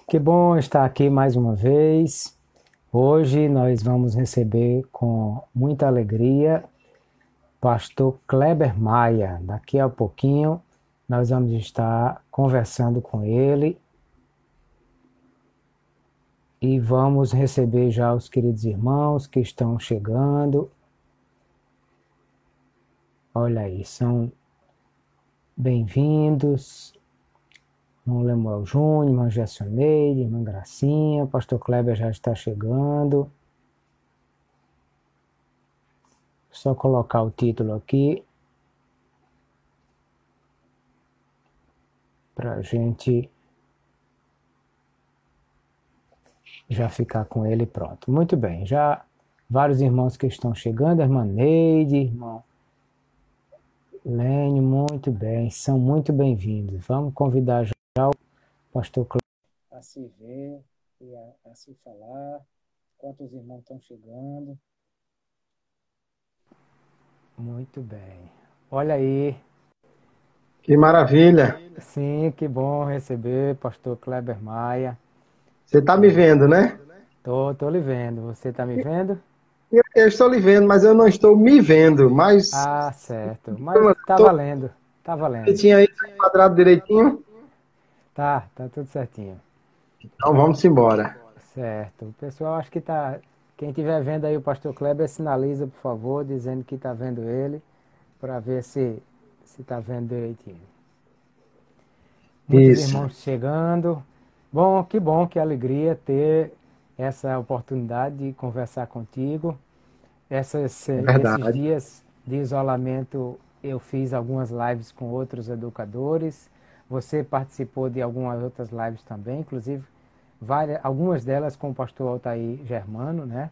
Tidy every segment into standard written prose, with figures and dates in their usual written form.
Que bom estar aqui mais uma vez. Hoje nós vamos receber com muita alegria Pastor Kleber Maia. Daqui a pouquinho nós vamos estar conversando com ele e vamos receber já os queridos irmãos que estão chegando. Olha aí, são bem-vindos. Irmão Lemuel Júnior, irmã Gessioneide, irmã Gracinha, pastor Kleber já está chegando. Só colocar o título aqui para a gente já ficar com ele pronto. Muito bem, já vários irmãos que estão chegando, a irmã Neide, irmão Lênio, muito bem, são muito bem-vindos. Vamos convidar já o pastor Kleber a se ver e a se falar, enquanto os irmãos estão chegando. Muito bem. Olha aí. Que maravilha! Sim, que bom receber pastor Kleber Maia. Você está me vendo, né? Tô lhe vendo. Você tá me vendo? Eu estou lhe vendo, mas eu não estou me vendo. Mas Ah, certo. Mas tá estou valendo. Tá valendo. direitinho aí, tá quadrado direitinho. Tá tudo certinho. Então vamos embora. Certo. O pessoal acho que tá. Quem estiver vendo aí o pastor Kleber, sinaliza, por favor, dizendo que tá vendo ele, para ver se tá vendo direitinho. Muitos Isso, irmãos chegando. Bom, que alegria ter essa oportunidade de conversar contigo. é Esses verdade. dias de isolamento eu fiz algumas lives com outros educadores. Você participou de algumas outras lives também, inclusive algumas delas com o pastor Altair Germano, né?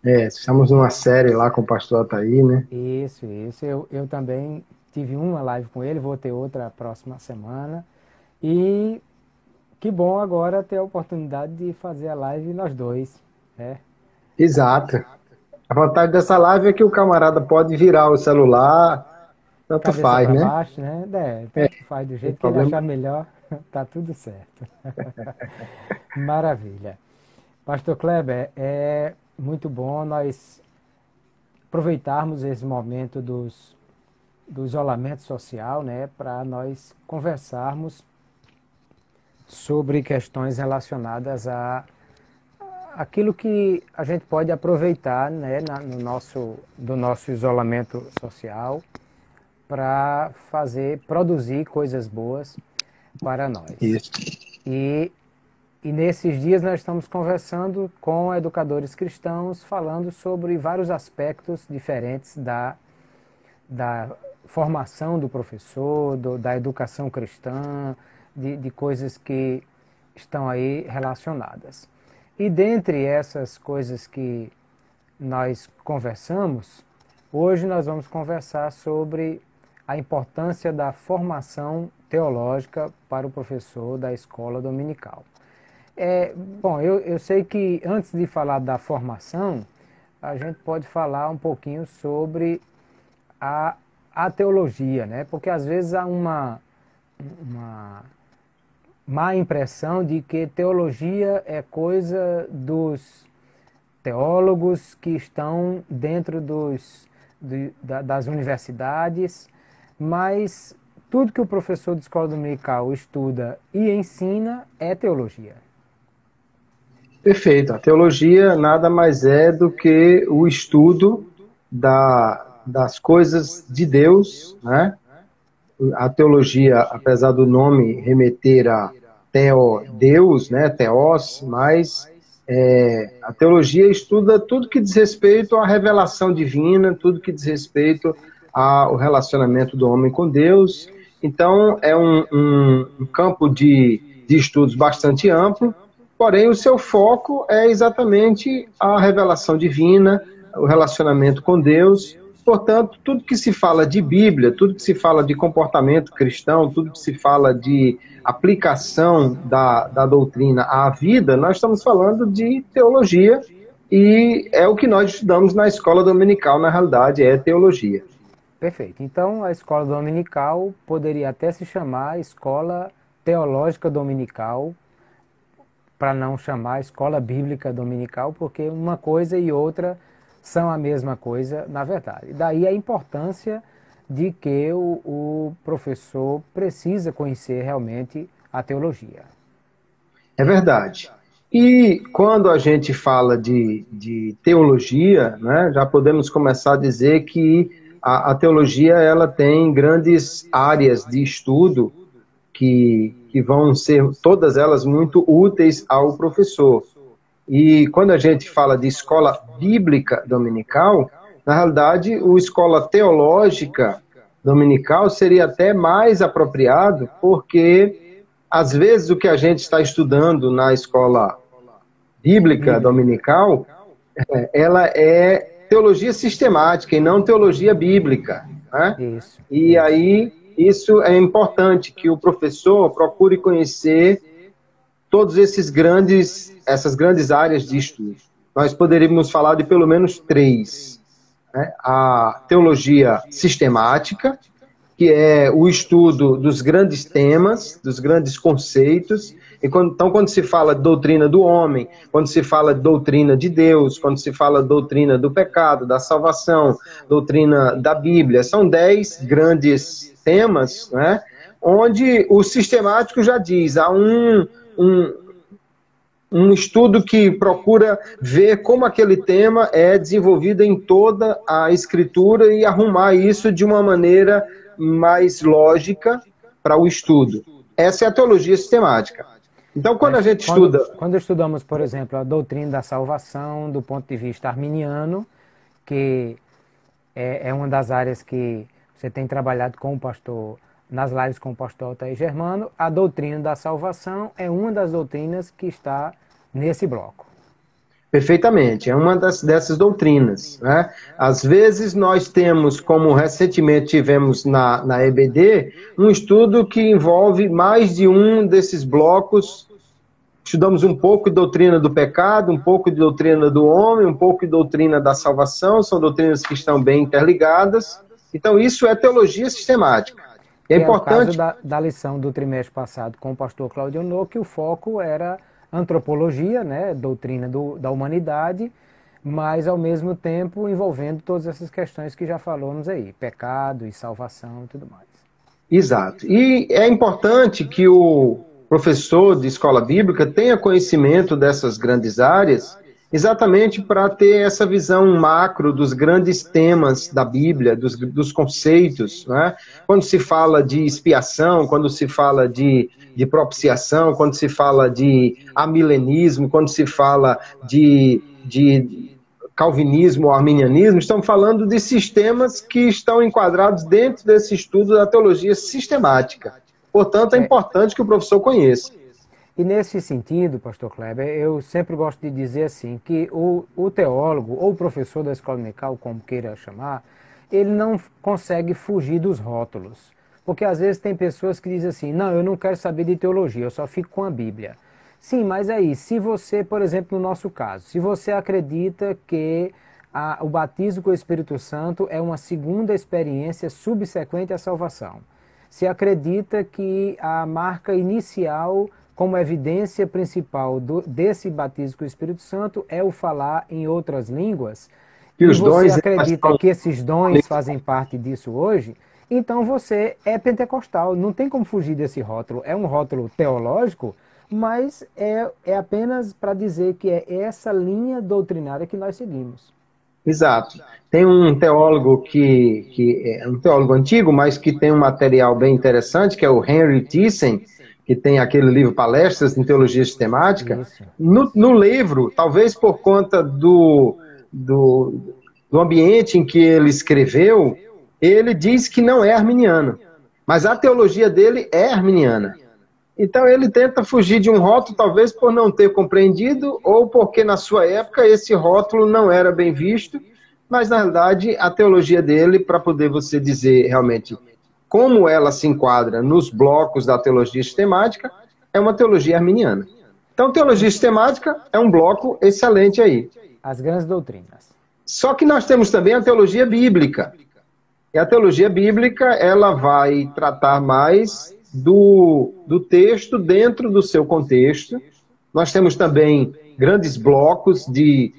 Estamos numa série lá com o pastor Ataí, né? Isso. Eu também tive uma live com ele, vou ter outra próxima semana. E que bom agora ter a oportunidade de fazer a live nós dois, né? Exato. A vantagem dessa live é que o camarada pode virar o celular, tanto Cabeça faz, para né? baixo, né? É, Tanto faz do sem jeito que ele problema. achar melhor, tá tudo certo. Maravilha. Pastor Kleber, é muito bom nós aproveitarmos esse momento do isolamento social, né, para nós conversarmos sobre questões relacionadas a aquilo que a gente pode aproveitar, né, no do nosso isolamento social para produzir coisas boas para nós. Isso. E, e nesses dias nós estamos conversando com educadores cristãos, falando sobre vários aspectos diferentes da formação do professor, da educação cristã, de coisas que estão aí relacionadas. E dentre essas coisas que nós conversamos, hoje nós vamos conversar sobre a importância da formação teológica para o professor da escola dominical. Bom, eu sei que antes de falar da formação, a gente pode falar um pouquinho sobre a, a teologia, né? Porque às vezes há uma má impressão de que teologia é coisa dos teólogos que estão dentro das universidades, mas tudo que o professor de escola dominical estuda e ensina é teologia. Perfeito. A teologia nada mais é do que o estudo das coisas de Deus, né? A teologia, apesar do nome remeter a Deus, né, Theos, mas a teologia estuda tudo que diz respeito à revelação divina, tudo que diz respeito ao relacionamento do homem com Deus. Então, é um campo de estudos bastante amplo, porém o seu foco é exatamente a revelação divina, o relacionamento com Deus. Portanto, tudo que se fala de Bíblia, tudo que se fala de comportamento cristão, tudo que se fala de aplicação da doutrina à vida, nós estamos falando de teologia e é o que nós estudamos na escola dominical, na realidade, é teologia. Perfeito. Então, a escola dominical poderia até se chamar Escola Teológica Dominical, para não chamar escola bíblica dominical, porque uma coisa e outra são a mesma coisa, na verdade. Daí a importância de que o professor precisa conhecer realmente a teologia. É verdade. E quando a gente fala de teologia, né, já podemos começar a dizer que a teologia ela tem grandes áreas de estudo que vão ser todas elas muito úteis ao professor. E quando a gente fala de escola bíblica dominical, na realidade, o escola teológica dominical seria até mais apropriado, porque às vezes o que a gente está estudando na escola bíblica dominical, ela é teologia sistemática e não teologia bíblica, né? E aí isso é importante que o professor procure conhecer todos essas grandes áreas de estudo. Nós poderíamos falar de pelo menos 3, né? A teologia sistemática, que é o estudo dos grandes temas, dos grandes conceitos. Então, quando se fala de doutrina do homem, quando se fala de doutrina de Deus, quando se fala de doutrina do pecado, da salvação, doutrina da Bíblia, são 10 grandes temas, né, onde o sistemático já diz, há um estudo que procura ver como aquele tema é desenvolvido em toda a Escritura e arrumar isso de uma maneira mais lógica para o estudo. Essa é a teologia sistemática. Então, quando a gente estuda... Quando estudamos, por exemplo, a doutrina da salvação do ponto de vista arminiano, que é uma das áreas que você tem trabalhado com o pastor, nas lives com o pastor Altair Germano, a doutrina da salvação é uma das doutrinas que está nesse bloco. Perfeitamente, é uma dessas doutrinas, né? Às vezes nós temos, como recentemente tivemos na EBD, um estudo que envolve mais de um desses blocos. Estudamos um pouco de doutrina do pecado, um pouco de doutrina do homem, um pouco de doutrina da salvação, são doutrinas que estão bem interligadas. Então isso é teologia sistemática. É importante... o caso da lição do trimestre passado com o pastor Claudio No, que o foco era antropologia, né, doutrina da humanidade, mas ao mesmo tempo envolvendo todas essas questões que já falamos aí, pecado e salvação e tudo mais. Exato. E é importante que o professor de escola bíblica tenha conhecimento dessas grandes áreas, exatamente para ter essa visão macro dos grandes temas da Bíblia, dos conceitos, né? Quando se fala de expiação, quando se fala de propiciação, quando se fala de amilenismo, quando se fala de calvinismo ou arminianismo, estamos falando de sistemas que estão enquadrados dentro desse estudo da teologia sistemática. Portanto, é importante que o professor conheça. E nesse sentido, pastor Kleber, eu sempre gosto de dizer assim, que o teólogo ou o professor da escola dominical, como queira chamar, ele não consegue fugir dos rótulos. Porque às vezes tem pessoas que dizem assim, não, eu não quero saber de teologia, eu só fico com a Bíblia. Sim, mas aí, se você, por exemplo, no nosso caso, se você acredita que o batismo com o Espírito Santo é uma segunda experiência subsequente à salvação, se acredita que a marca inicial como evidência principal desse batismo com o Espírito Santo é o falar em outras línguas, e você acredita que esses dons fazem parte disso hoje, então você é pentecostal, não tem como fugir desse rótulo. É um rótulo teológico, mas é apenas para dizer que é essa linha doutrinária que nós seguimos. Exato. Tem um teólogo que é um teólogo antigo, mas que tem um material bem interessante, que é o Henry Thyssen, que tem aquele livro Palestras em Teologia Sistemática. No livro, talvez por conta do ambiente em que ele escreveu, ele diz que não é arminiano, mas a teologia dele é arminiana. Então ele tenta fugir de um rótulo, talvez por não ter compreendido, ou porque na sua época esse rótulo não era bem visto, mas na verdade a teologia dele, para poder você dizer realmente como ela se enquadra nos blocos da teologia sistemática, é uma teologia arminiana. Então teologia sistemática é um bloco excelente aí. As grandes doutrinas. Só que nós temos também a teologia bíblica. E a teologia bíblica, ela vai tratar mais do texto dentro do seu contexto, Nós temos também grandes blocos de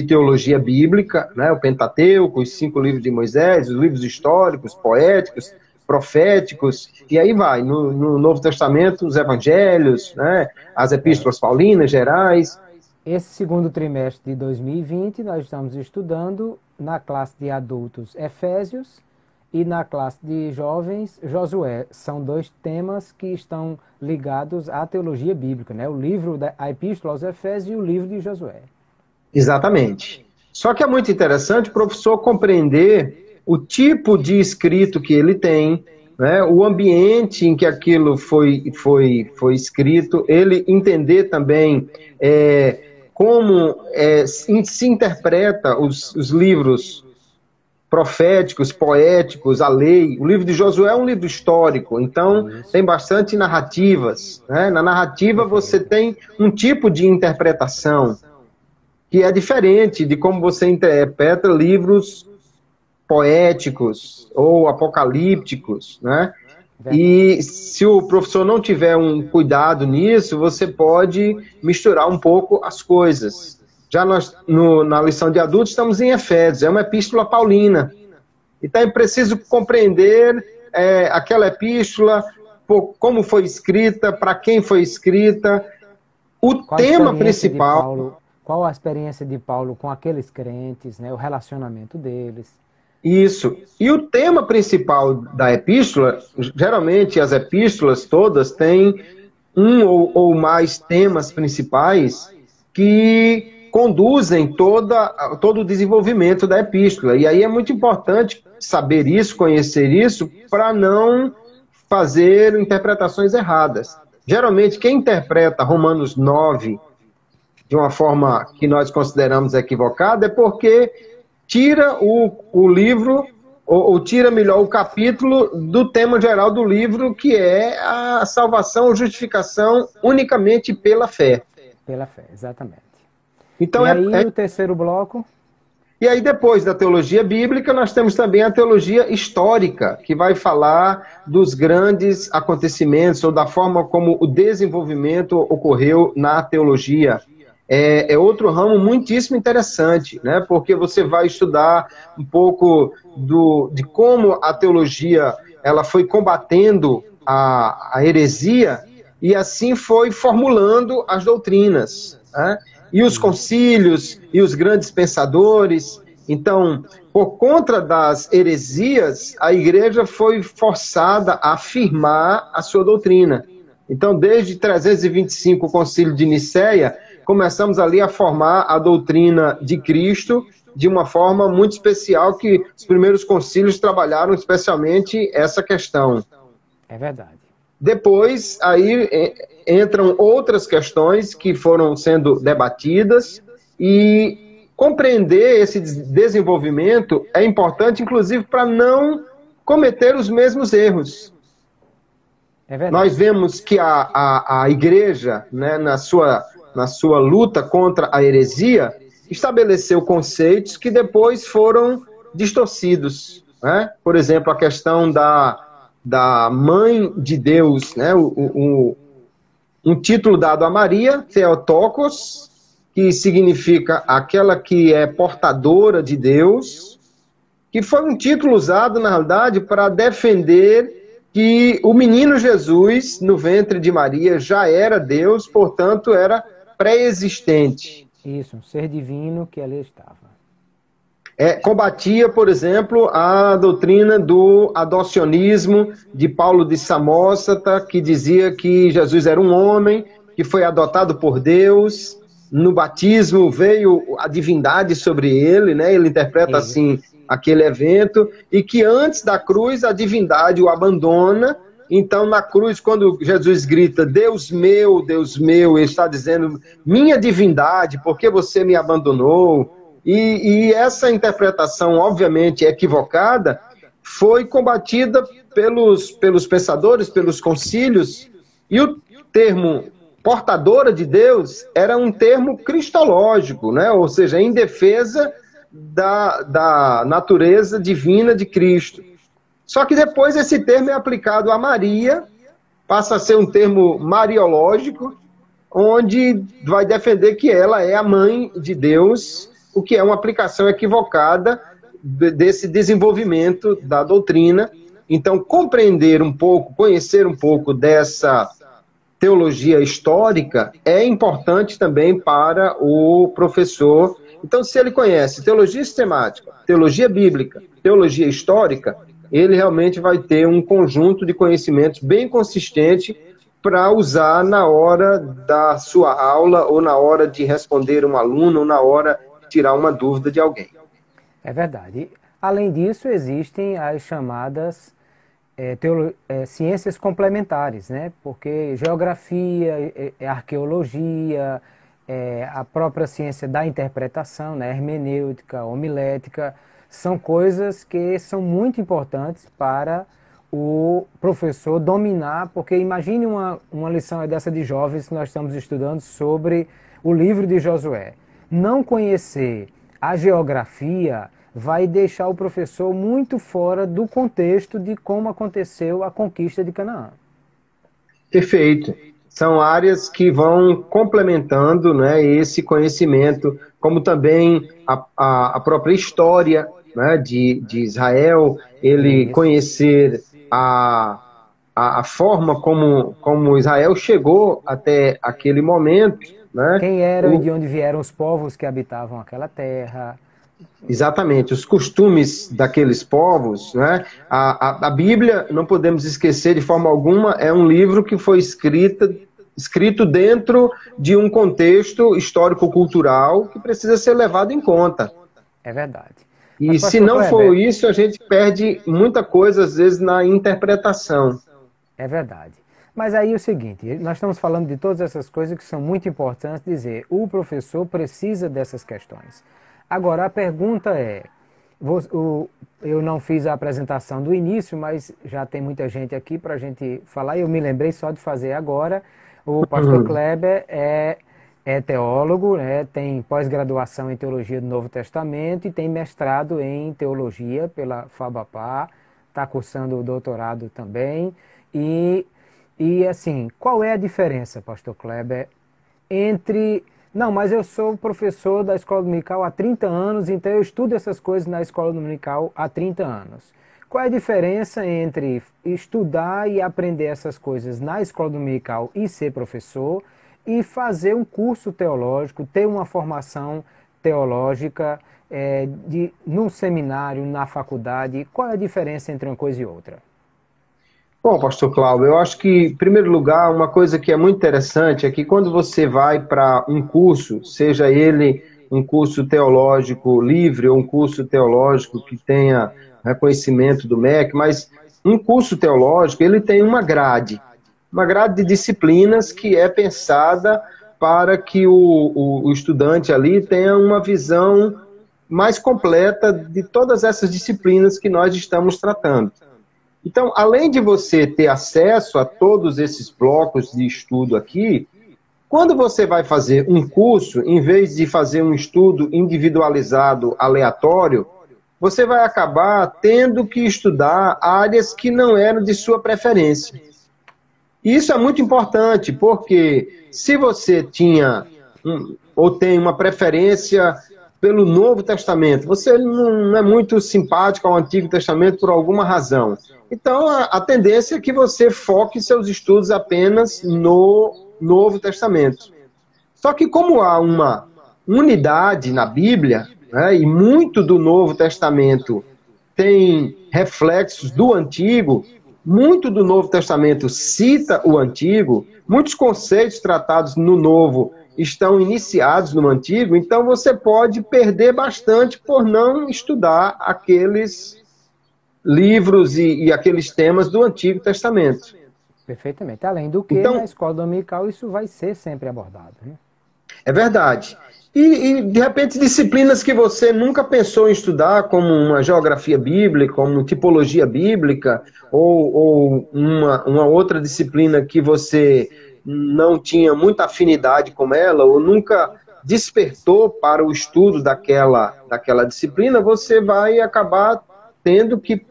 teologia bíblica, né? O Pentateuco, os 5 livros de Moisés, os livros históricos, poéticos, proféticos, e aí vai. No Novo Testamento, os evangelhos, né? As epístolas paulinas, gerais. Esse segundo trimestre de 2020, nós estamos estudando na classe de adultos Efésios e na classe de jovens Josué. São 2 temas que estão ligados à teologia bíblica, né? O livro da Epístola aos Efésios e o livro de Josué. Exatamente. Só que é muito interessante o professor compreender o tipo de escrito que ele tem, né? O ambiente em que aquilo foi escrito, ele entender também como se interpreta os livros proféticos, poéticos, a lei. O livro de Josué é um livro histórico, então tem bastante narrativas, né? Na narrativa você tem um tipo de interpretação que é diferente de como você interpreta livros poéticos ou apocalípticos, né? E se o professor não tiver um cuidado nisso, você pode misturar um pouco as coisas. Já nós, na lição de adultos, estamos em Efésios, é uma epístola paulina. Então é preciso compreender aquela epístola, como foi escrita, para quem foi escrita, o tema principal. Qual a experiência de Paulo com aqueles crentes, né, o relacionamento deles. Isso. E o tema principal da epístola, geralmente as epístolas todas têm um ou mais temas principais que conduzem todo o desenvolvimento da epístola. E aí é muito importante saber isso, conhecer isso, para não fazer interpretações erradas. Geralmente, quem interpreta Romanos 9 de uma forma que nós consideramos equivocada é porque tira o livro, ou tira melhor o capítulo do tema geral do livro, que é a salvação ou justificação unicamente pela fé. Pela fé, exatamente. Então, e aí o terceiro bloco? E aí depois da teologia bíblica, nós temos também a teologia histórica, que vai falar dos grandes acontecimentos, ou da forma como o desenvolvimento ocorreu na teologia. É outro ramo muitíssimo interessante, né? Porque você vai estudar um pouco de como a teologia ela foi combatendo a heresia e assim foi formulando as doutrinas, né? E os concílios e os grandes pensadores. Então, por conta das heresias, a igreja foi forçada a afirmar a sua doutrina. Então, desde 325, o concílio de Nicéia, começamos ali a formar a doutrina de Cristo de uma forma muito especial, que os primeiros concílios trabalharam especialmente essa questão. É verdade. Depois, aí entram outras questões que foram sendo debatidas, e compreender esse desenvolvimento é importante, inclusive, para não cometer os mesmos erros. É verdade. Nós vemos que a igreja, né, na sua luta contra a heresia, estabeleceu conceitos que depois foram distorcidos, né? Por exemplo, a questão da mãe de Deus, né? Um título dado a Maria, Theotokos, que significa aquela que é portadora de Deus, que foi um título usado, na realidade, para defender que o menino Jesus, no ventre de Maria, já era Deus, portanto, era pré-existente. Isso, um ser divino que ali estava. Combatia, por exemplo, a doutrina do adocionismo de Paulo de Samósata, que dizia que Jesus era um homem, que foi adotado por Deus. No batismo veio a divindade sobre ele, né? Ele interpreta assim aquele evento, e que antes da cruz a divindade o abandona. Então, na cruz, quando Jesus grita, Deus meu, ele está dizendo, minha divindade, por que você me abandonou? E essa interpretação, obviamente, equivocada, foi combatida pelos pensadores, pelos concílios, e o termo portadora de Deus era um termo cristológico, né? Ou seja, em defesa da natureza divina de Cristo. Só que depois esse termo é aplicado a Maria, passa a ser um termo mariológico, onde vai defender que ela é a mãe de Deus, o que é uma aplicação equivocada desse desenvolvimento da doutrina. Então, compreender um pouco, conhecer um pouco dessa teologia histórica é importante também para o professor. Então, se ele conhece teologia sistemática, teologia bíblica, teologia histórica, ele realmente vai ter um conjunto de conhecimentos bem consistente para usar na hora da sua aula, ou na hora de responder um aluno, ou na hora de tirar uma dúvida de alguém. É verdade. Além disso, existem as chamadas ciências complementares, né? Porque geografia, arqueologia, a própria ciência da interpretação, né? Hermenêutica, homilética, são coisas que são muito importantes para o professor dominar, porque imagine uma lição dessa de jovens que nós estamos estudando sobre o livro de Josué. Não conhecer a geografia vai deixar o professor muito fora do contexto de como aconteceu a conquista de Canaã. Perfeito. São áreas que vão complementando, né, esse conhecimento, como também a própria história, né, de Israel, ele Isso. Conhecer a forma como Israel chegou até aquele momento. Né, quem eram e de onde vieram os povos que habitavam aquela terra. Exatamente, os costumes daqueles povos, né? A Bíblia, não podemos esquecer de forma alguma, é um livro que foi escrito dentro de um contexto histórico-cultural que precisa ser levado em conta. É verdade. E mas, se não for isso, a gente perde muita coisa, às vezes, na interpretação. É verdade. Mas aí é o seguinte, nós estamos falando de todas essas coisas que são muito importantes dizer. O professor precisa dessas questões. Agora, a pergunta é, eu não fiz a apresentação do início, mas já tem muita gente aqui para a gente falar, e eu me lembrei só de fazer agora. O pastor Kleber é teólogo, né, tem pós-graduação em Teologia do Novo Testamento e tem mestrado em Teologia pela FABAPA, está cursando o doutorado também. E assim, qual é a diferença, pastor Kleber, entre... Não, mas eu sou professor da escola dominical há 30 anos, então eu estudo essas coisas na escola dominical há 30 anos. Qual é a diferença entre estudar e aprender essas coisas na escola dominical e ser professor e fazer um curso teológico, ter uma formação teológica num seminário, na faculdade? Qual é a diferença entre uma coisa e outra? Bom, pastor Cláudio, eu acho que, em primeiro lugar, uma coisa que é muito interessante é que quando você vai para um curso, seja ele um curso teológico livre ou um curso teológico que tenha reconhecimento do MEC, mas um curso teológico, ele tem uma grade de disciplinas que é pensada para que o estudante ali tenha uma visão mais completa de todas essas disciplinas que nós estamos tratando. Então, além de você ter acesso a todos esses blocos de estudo aqui, quando você vai fazer um curso, em vez de fazer um estudo individualizado, aleatório, você vai acabar tendo que estudar áreas que não eram de sua preferência. E isso é muito importante, porque se você tinha ou tem uma preferência pelo Novo Testamento, você não é muito simpático ao Antigo Testamento por alguma razão. Então, a tendência é que você foque seus estudos apenas no Novo Testamento. Só que como há uma unidade na Bíblia, né, e muito do Novo Testamento tem reflexos do Antigo, muito do Novo Testamento cita o Antigo, muitos conceitos tratados no Novo estão iniciados no Antigo, então você pode perder bastante por não estudar aqueles livros e aqueles temas do Antigo Testamento. Perfeitamente. Além do que, então, na escola dominical isso vai ser sempre abordado. Né? É verdade. E, de repente, disciplinas que você nunca pensou em estudar, como uma geografia bíblica, como tipologia bíblica, ou uma outra disciplina que você não tinha muita afinidade com ela, ou nunca despertou para o estudo daquela disciplina, você vai acabar tendo que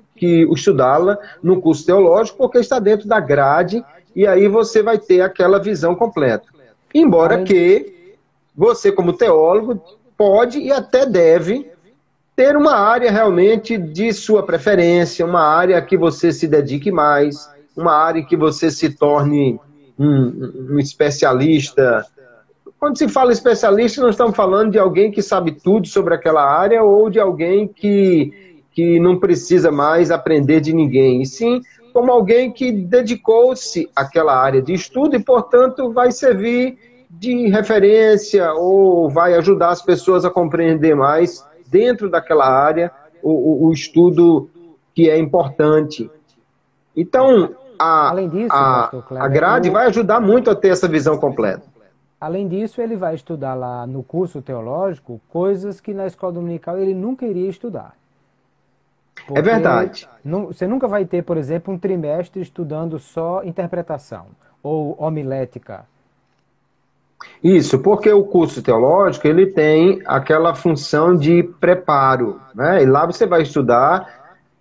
estudá-la no curso teológico, porque está dentro da grade, e aí você vai ter aquela visão completa. Embora Além, que você, como teólogo, pode e até deve ter uma área realmente de sua preferência, uma área que você se dedique mais, uma área que você se torne um especialista. Quando se fala especialista, nós estamos falando de alguém que sabe tudo sobre aquela área ou de alguém que não precisa mais aprender de ninguém, e sim como alguém que dedicou-se àquela área de estudo e, portanto, vai servir de referência ou vai ajudar as pessoas a compreender mais, dentro daquela área, o estudo que é importante. Então, além disso, pastor a Kleber, grade vai ajudar muito a ter essa visão completa. além disso, ele vai estudar lá no curso teológico coisas que na escola dominical ele nunca iria estudar. É Porque verdade. você nunca vai ter, por exemplo, um trimestre estudando só interpretação ou homilética. Isso, porque o curso teológico ele tem aquela função de preparo, né? E lá você vai estudar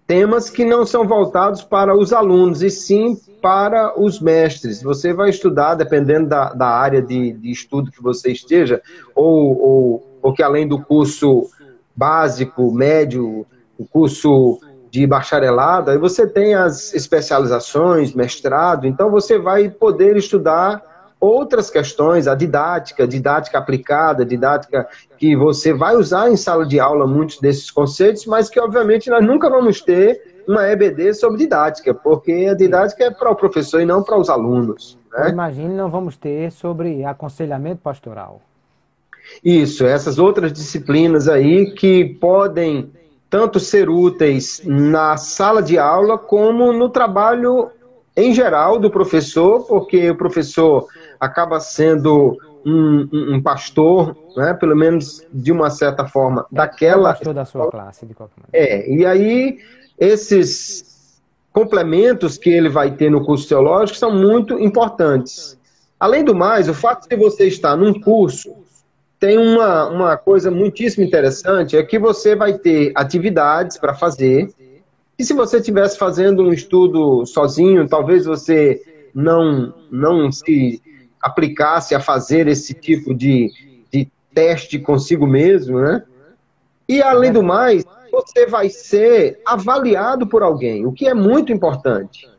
temas que não são voltados para os alunos, e sim para os mestres. Você vai estudar, dependendo da área de estudo que você esteja, ou que além do curso básico, médio, o curso de bacharelado, aí você tem as especializações, mestrado, então você vai poder estudar outras questões, a didática aplicada, didática que você vai usar em sala de aula muitos desses conceitos, mas que obviamente nós nunca vamos ter uma EBD sobre didática, porque a didática é para o professor e não para os alunos, Ou né? imagine, não vamos ter sobre aconselhamento pastoral. Isso, essas outras disciplinas aí que podem tanto ser úteis na sala de aula como no trabalho em geral do professor, porque o professor acaba sendo um pastor, né, pelo menos de uma certa forma, É o daquela. pastor da sua classe, de qualquer maneira. E aí esses complementos que ele vai ter no curso teológico são muito importantes. Além do mais, o fato de você estar num curso tem uma coisa muitíssimo interessante, é que você vai ter atividades para fazer, e se você estivesse fazendo um estudo sozinho, talvez você não se aplicasse a fazer esse tipo de teste consigo mesmo, né? E É além do verdade. mais, você vai ser avaliado por alguém, o que é muito importante.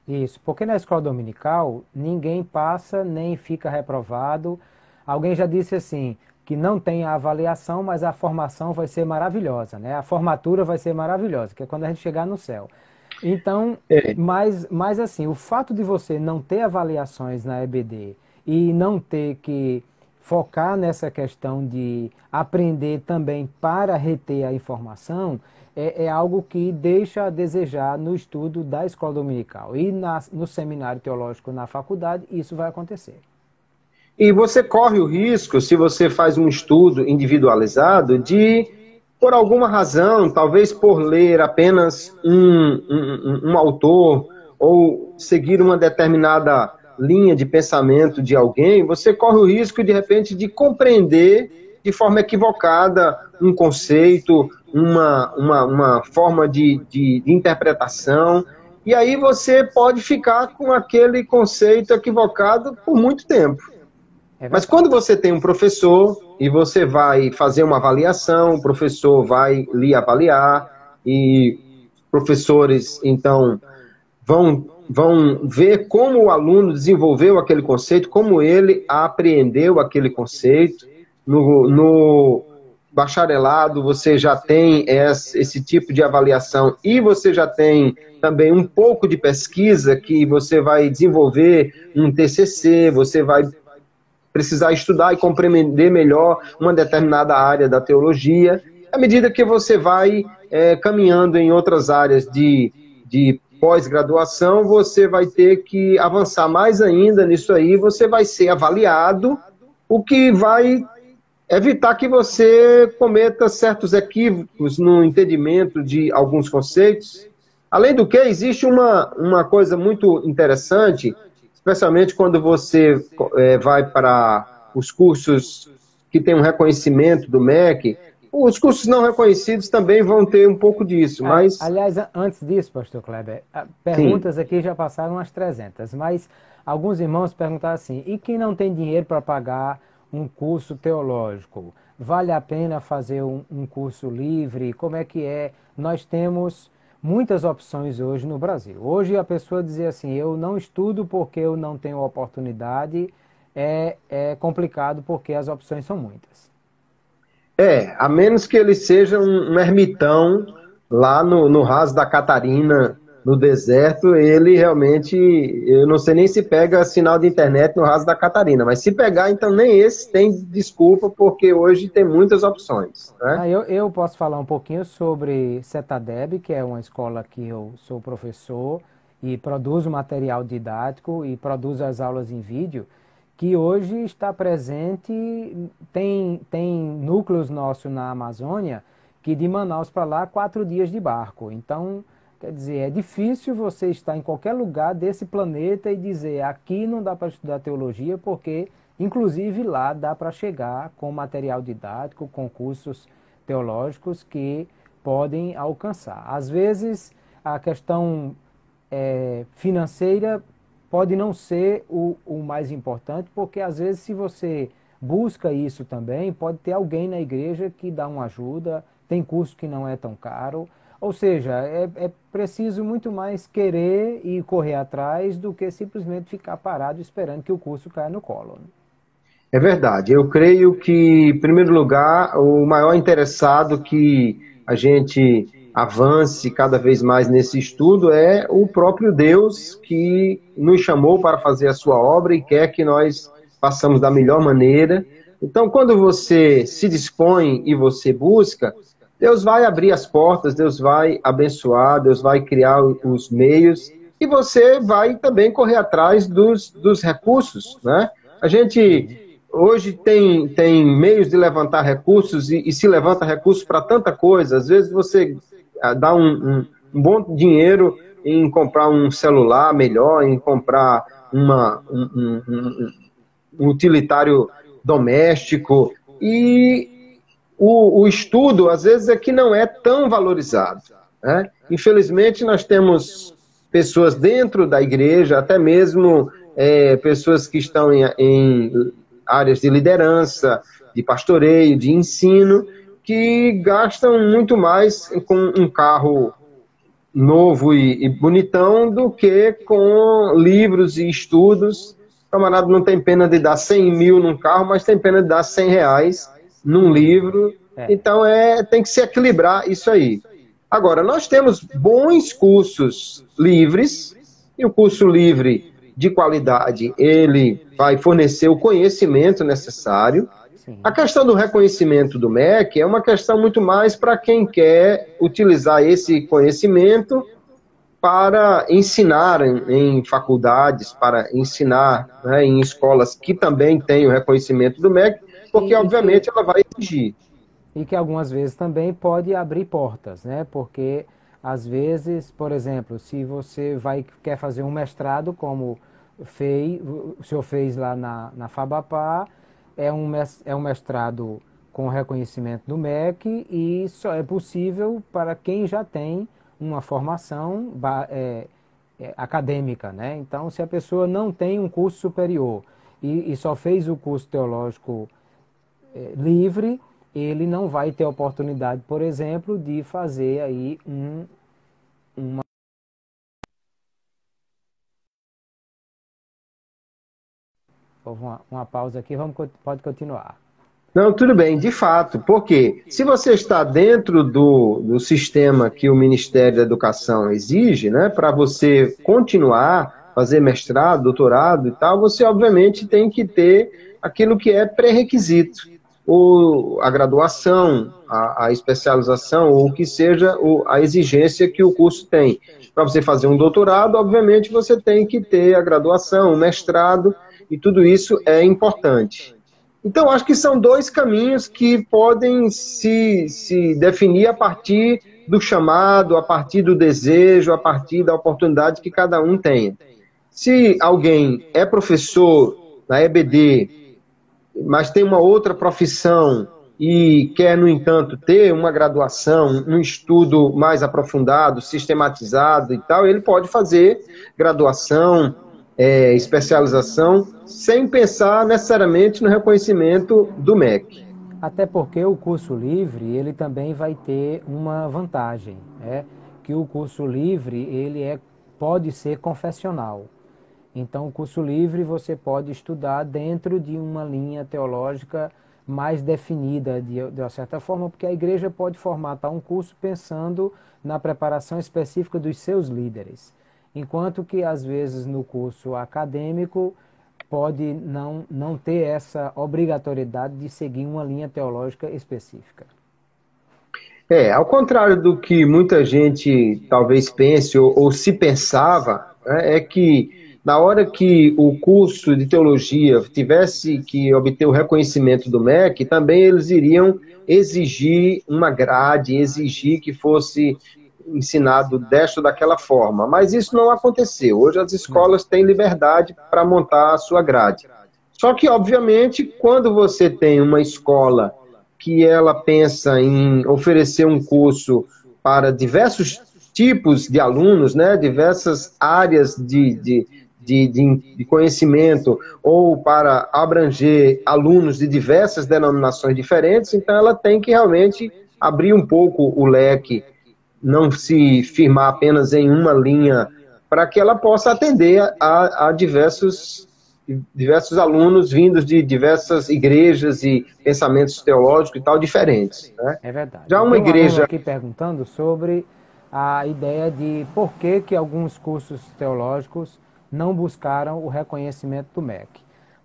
Isso, porque na escola dominical ninguém passa nem fica reprovado. Alguém já disse assim, que não tem a avaliação, mas a formação vai ser maravilhosa, né? A formatura vai ser maravilhosa, que é quando a gente chegar no céu. Então, É. mas assim, o fato de você não ter avaliações na EBD e não ter que focar nessa questão de aprender também para reter a informação, é algo que deixa a desejar no estudo da escola dominical. E no seminário teológico na faculdade, isso vai acontecer. E você corre o risco, se você faz um estudo individualizado, de, por alguma razão, talvez por ler apenas um autor ou seguir uma determinada linha de pensamento de alguém, você corre o risco, de repente, de compreender de forma equivocada um conceito, uma forma de interpretação, e aí você pode ficar com aquele conceito equivocado por muito tempo. É Mas quando verdade. você tem um professor e você vai fazer uma avaliação, o professor vai lhe avaliar e professores, então, vão ver como o aluno desenvolveu aquele conceito, como ele apreendeu aquele conceito. No bacharelado, você já tem esse tipo de avaliação e você já tem também um pouco de pesquisa que você vai desenvolver um TCC, você vai precisar estudar e compreender melhor uma determinada área da teologia. À medida que você vai caminhando em outras áreas de pós-graduação, você vai ter que avançar mais ainda nisso aí, você vai ser avaliado, o que vai evitar que você cometa certos equívocos no entendimento de alguns conceitos. Além do que, existe uma coisa muito interessante, especialmente quando você vai para os cursos que têm um reconhecimento do MEC. Os cursos não reconhecidos também vão ter um pouco disso, mas Aliás, antes disso, pastor Kleber, sim. perguntas aqui já passaram umas 300, mas alguns irmãos perguntaram assim, e quem não tem dinheiro para pagar um curso teológico? Vale a pena fazer um curso livre? Como é que é? Nós temos muitas opções hoje no Brasil. Hoje a pessoa dizer assim, eu não estudo porque eu não tenho oportunidade, é complicado porque as opções são muitas. A menos que ele seja um ermitão lá no raso da Catarina, no deserto, ele realmente, eu não sei nem se pega sinal de internet no raso da Catarina, mas se pegar, então nem esse tem desculpa, porque hoje tem muitas opções, né? Eu posso falar um pouquinho sobre CETADEB, que é uma escola que eu sou professor e produzo material didático e produzo as aulas em vídeo, que hoje está presente, tem núcleos nossos na Amazônia, que de Manaus para lá, 4 dias de barco. Então, quer dizer, é difícil você estar em qualquer lugar desse planeta e dizer, aqui não dá para estudar teologia, porque, inclusive, lá dá para chegar com material didático, com cursos teológicos que podem alcançar. Às vezes, a questão financeira pode não ser o mais importante, porque às vezes se você busca isso também, pode ter alguém na igreja que dá uma ajuda, tem curso que não é tão caro, ou seja, é preciso muito mais querer e correr atrás do que simplesmente ficar parado esperando que o curso caia no colo, né? É verdade. Eu creio que, em primeiro lugar, o maior interessado que a gente avance cada vez mais nesse estudo é o próprio Deus que nos chamou para fazer a sua obra e quer que nós façamos da melhor maneira. Então, quando você se dispõe e você busca, Deus vai abrir as portas, Deus vai abençoar, Deus vai criar os meios e você vai também correr atrás dos recursos, né? A gente hoje tem meios de levantar recursos e se levanta recursos para tanta coisa. Às vezes você dá um bom dinheiro em comprar um celular melhor, em comprar um utilitário doméstico. E o estudo, às vezes, é que não é tão valorizado, né? Infelizmente, nós temos pessoas dentro da igreja, até mesmo pessoas que estão em áreas de liderança, de pastoreio, de ensino, que gastam muito mais com um carro novo e bonitão do que com livros e estudos. O camarada não tem pena de dar 100 mil num carro, mas tem pena de dar 100 reais num livro. Então tem que se equilibrar isso aí. Agora, nós temos bons cursos livres, e o curso livre de qualidade, ele vai fornecer o conhecimento necessário. Sim. A questão do reconhecimento do MEC é uma questão muito mais para quem quer utilizar esse conhecimento para ensinar em faculdades, para ensinar, né, em escolas que também têm o reconhecimento do MEC, porque obviamente ela vai exigir. E que algumas vezes também pode abrir portas, né? Porque às vezes, por exemplo, se você quer fazer um mestrado, como o senhor fez lá na Fabapar, é um mestrado com reconhecimento do MEC e só é possível para quem já tem uma formação acadêmica, né? Então, se a pessoa não tem um curso superior e só fez o curso teológico livre, ele não vai ter oportunidade, por exemplo, de fazer aí uma... Houve uma pausa aqui, pode continuar. Não, tudo bem, de fato, porque se você está dentro do sistema que o Ministério da Educação exige, né, para você continuar, fazer mestrado, doutorado e tal, você obviamente tem que ter aquilo que é pré-requisito. Ou a graduação, a especialização, ou o que seja a exigência que o curso tem. Para você fazer um doutorado, obviamente, você tem que ter a graduação, o mestrado, e tudo isso é importante. Então, acho que são dois caminhos que podem se definir a partir do chamado, a partir do desejo, a partir da oportunidade que cada um tenha. Se alguém é professor na EBD, mas tem uma outra profissão e quer, no entanto, ter uma graduação, um estudo mais aprofundado, sistematizado e tal, ele pode fazer graduação especialização, sem pensar necessariamente no reconhecimento do MEC. Até porque o curso livre, ele também vai ter uma vantagem, que o curso livre, pode ser confessional. Então, o curso livre você pode estudar dentro de uma linha teológica mais definida, de uma certa forma, porque a igreja pode formatar um curso pensando na preparação específica dos seus líderes. Enquanto que, às vezes, no curso acadêmico, pode não ter essa obrigatoriedade de seguir uma linha teológica específica. Ao contrário do que muita gente talvez pense ou se pensava, é que na hora que o curso de teologia tivesse que obter o reconhecimento do MEC, também eles iriam exigir uma grade, exigir que fosse ensinado desta ou daquela forma. Mas isso não aconteceu. Hoje as escolas têm liberdade para montar a sua grade. Só que, obviamente, quando você tem uma escola que ela pensa em oferecer um curso para diversos tipos de alunos, né, diversas áreas de conhecimento, ou para abranger alunos de diversas denominações diferentes, então ela tem que realmente abrir um pouco o leque, não se firmar apenas em uma linha, para que ela possa atender a diversos alunos vindos de diversas igrejas e pensamentos teológicos e tal diferentes, né? É verdade. Já uma igreja aqui perguntando sobre a ideia de por que alguns cursos teológicos não buscaram o reconhecimento do MEC.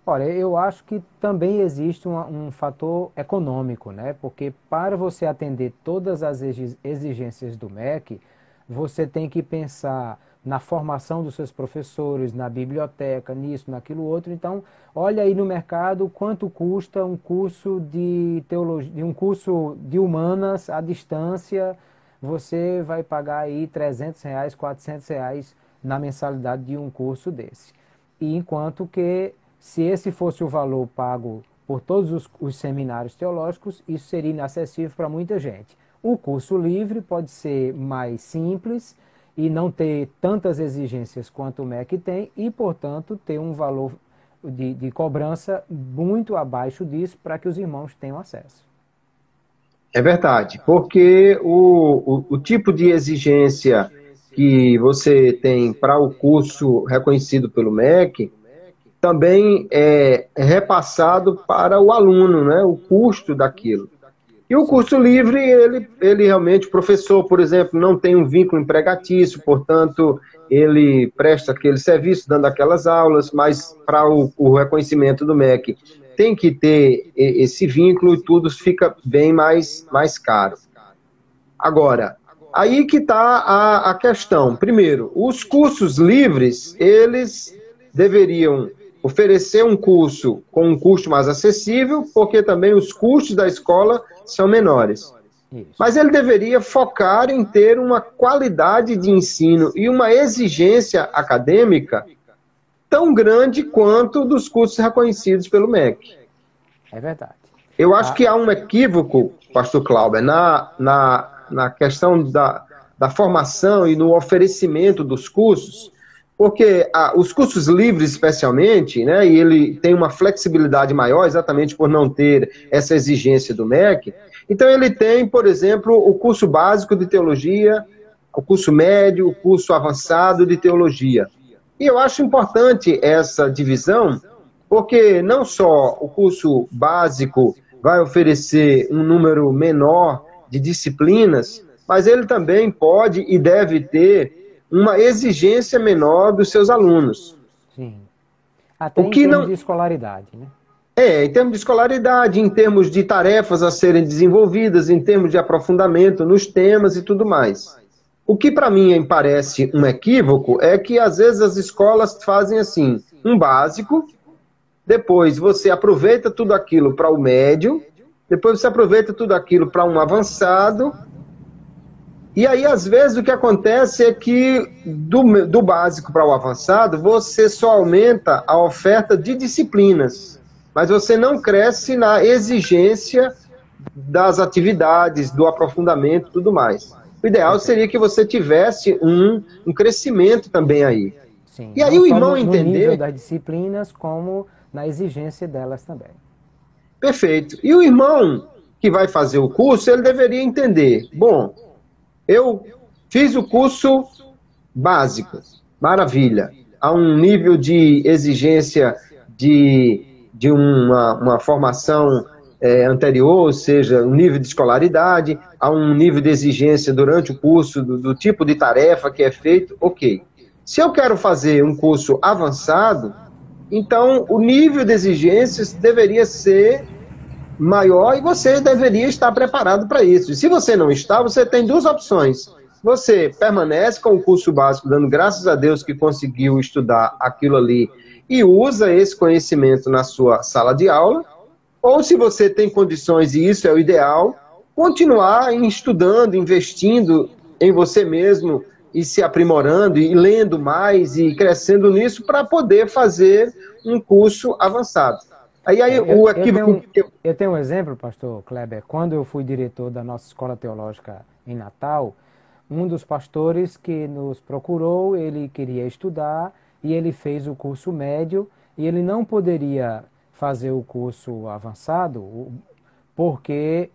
Olha, eu acho que também existe um fator econômico, né? Porque para você atender todas as exigências do MEC, você tem que pensar na formação dos seus professores, na biblioteca, nisso, naquilo outro. Então, olha aí no mercado quanto custa um curso de teologia, um curso de humanas à distância. Você vai pagar aí R$300, R$400 na mensalidade de um curso desse. E enquanto que, se esse fosse o valor pago por todos os seminários teológicos, isso seria inacessível para muita gente. O curso livre pode ser mais simples e não ter tantas exigências quanto o MEC tem e, portanto, ter um valor de cobrança muito abaixo disso para que os irmãos tenham acesso. É verdade, porque o tipo de exigência que você tem para o curso reconhecido pelo MEC também é repassado para o aluno, né, o custo daquilo. E o curso livre, ele realmente, o professor, por exemplo, não tem um vínculo empregatício, portanto, ele presta aquele serviço, dando aquelas aulas, mas para o reconhecimento do MEC tem que ter esse vínculo e tudo fica bem mais caro. Agora, aí que está a questão. Primeiro, os cursos livres, eles deveriam oferecer um curso com um custo mais acessível, porque também os custos da escola são menores. Isso. Mas ele deveria focar em ter uma qualidade de ensino e uma exigência acadêmica tão grande quanto dos cursos reconhecidos pelo MEC. É verdade. Eu acho que há um equívoco, pastor Clauber, na questão da formação e no oferecimento dos cursos, porque os cursos livres, especialmente, né, e ele tem uma flexibilidade maior, exatamente por não ter essa exigência do MEC. Então, ele tem, por exemplo, o curso básico de teologia, o curso médio, o curso avançado de teologia. E eu acho importante essa divisão, porque não só o curso básico vai oferecer um número menor de disciplinas, mas ele também pode e deve ter uma exigência menor dos seus alunos. Sim. Até em termos de escolaridade, né? Em termos de escolaridade, em termos de tarefas a serem desenvolvidas, em termos de aprofundamento nos temas e tudo mais. O que para mim parece um equívoco é que às vezes as escolas fazem assim, um básico, depois você aproveita tudo aquilo para o médio, depois você aproveita tudo aquilo para um avançado, e aí às vezes o que acontece é que do básico para o avançado você só aumenta a oferta de disciplinas, mas você não cresce na exigência das atividades, do aprofundamento e tudo mais. O ideal seria que você tivesse um crescimento também aí. Sim, E aí não o só irmão no nível entender, das disciplinas, como na exigência delas também. perfeito. E o irmão que vai fazer o curso, ele deveria entender, bom, eu fiz o curso básico, maravilha. Há um nível de exigência de uma formação anterior, ou seja, um nível de escolaridade, há um nível de exigência durante o curso do tipo de tarefa que é feito, ok. Se eu quero fazer um curso avançado, então o nível de exigências deveria ser maior e você deveria estar preparado para isso. E se você não está, você tem duas opções. Você permanece com o curso básico, dando graças a Deus que conseguiu estudar aquilo ali e usa esse conhecimento na sua sala de aula, ou se você tem condições, e isso é o ideal, continuar estudando, investindo em você mesmo e se aprimorando e lendo mais e crescendo nisso para poder fazer um curso avançado. Aí É, o equívoco. eu tenho um exemplo, pastor Kleber. Quando eu fui diretor da nossa escola teológica em Natal, um dos pastores que nos procurou, ele queria estudar e ele fez o curso médio e ele não poderia fazer o curso avançado porque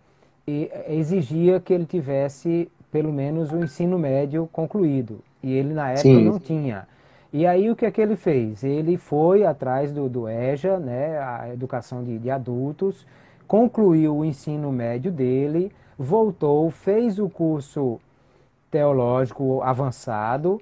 exigia que ele tivesse pelo menos o ensino médio concluído. E ele na época Sim, não tinha. E aí o que é que ele fez? Ele foi atrás do EJA, né, a educação de adultos, concluiu o ensino médio dele, voltou, fez o curso teológico avançado,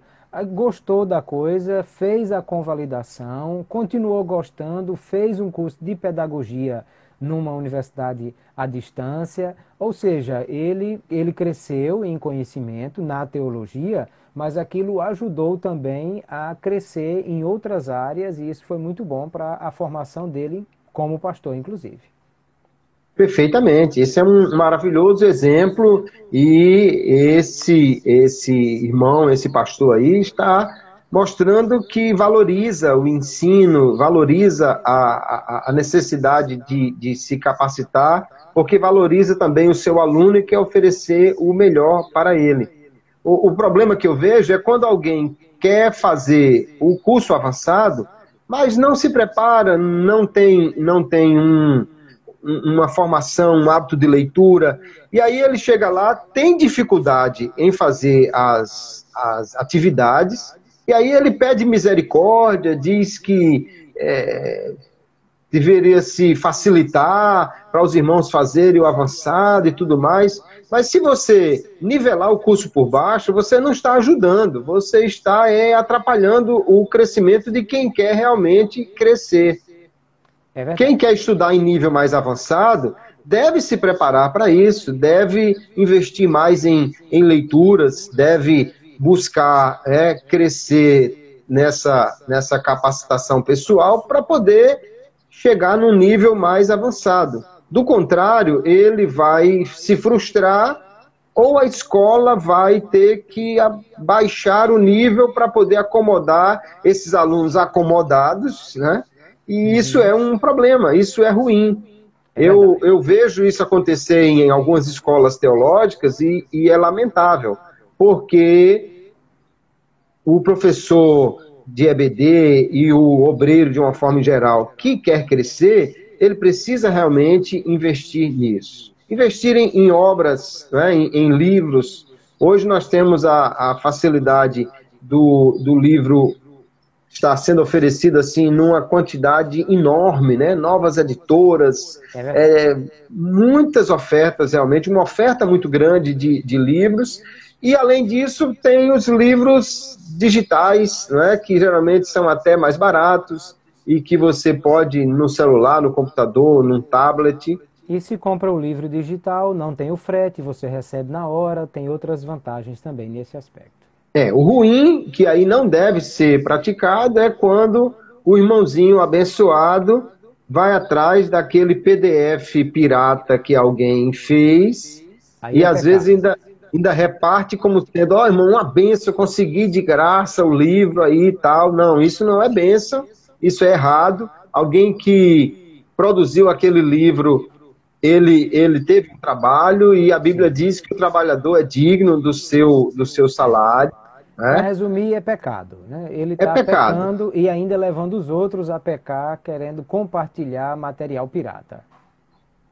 gostou da coisa, fez a convalidação, continuou gostando, fez um curso de pedagogia numa universidade à distância, ou seja, ele cresceu em conhecimento na teologia, mas aquilo ajudou também a crescer em outras áreas e isso foi muito bom para a formação dele como pastor, inclusive. perfeitamente. Esse é um maravilhoso exemplo e esse irmão, esse pastor aí está mostrando que valoriza o ensino, valoriza a necessidade de se capacitar, porque valoriza também o seu aluno e quer oferecer o melhor para ele. O problema que eu vejo é quando alguém quer fazer o curso avançado, mas não se prepara, não tem uma formação, um hábito de leitura, e aí ele chega lá, tem dificuldade em fazer as atividades, e aí ele pede misericórdia, diz que deveria se facilitar para os irmãos fazerem o avançado e tudo mais, mas se você nivelar o curso por baixo, você não está ajudando, você está atrapalhando o crescimento de quem quer realmente crescer. É Quem verdade. quer estudar em nível mais avançado deve se preparar para isso, deve investir mais em leituras, deve buscar crescer nessa capacitação pessoal para poder chegar num nível mais avançado. Do contrário, ele vai se frustrar ou a escola vai ter que baixar o nível para poder acomodar esses alunos acomodados, né? E isso Uhum. é um problema, isso é ruim. É Eu verdade. vejo isso acontecer em algumas escolas teológicas e é lamentável, porque o professor de EBD e o obreiro, de uma forma geral, que quer crescer, ele precisa realmente investir nisso. Investir em obras, né, em livros. Hoje nós temos a facilidade do livro estar sendo oferecido assim numa quantidade enorme, né? Novas editoras, É verdade. muitas ofertas realmente, uma oferta muito grande de livros, e além disso tem os livros digitais, né? Que geralmente são até mais baratos e que você pode no celular, no computador, num tablet. E se compra o livro digital, não tem o frete, você recebe na hora, tem outras vantagens também nesse aspecto. O ruim, que aí não deve ser praticado, é quando o irmãozinho abençoado vai atrás daquele PDF pirata que alguém fez Aí e é às vezes pecado. ainda reparte como sendo, ó, irmão, uma benção, eu consegui de graça o livro aí e tal. Não, isso não é benção, isso é errado. Alguém que produziu aquele livro, ele teve um trabalho e a Bíblia Sim. diz que o trabalhador é digno do seu salário. Para né? resumir, é pecado, né? Ele É está pecado. pecando e ainda levando os outros a pecar, querendo compartilhar material pirata.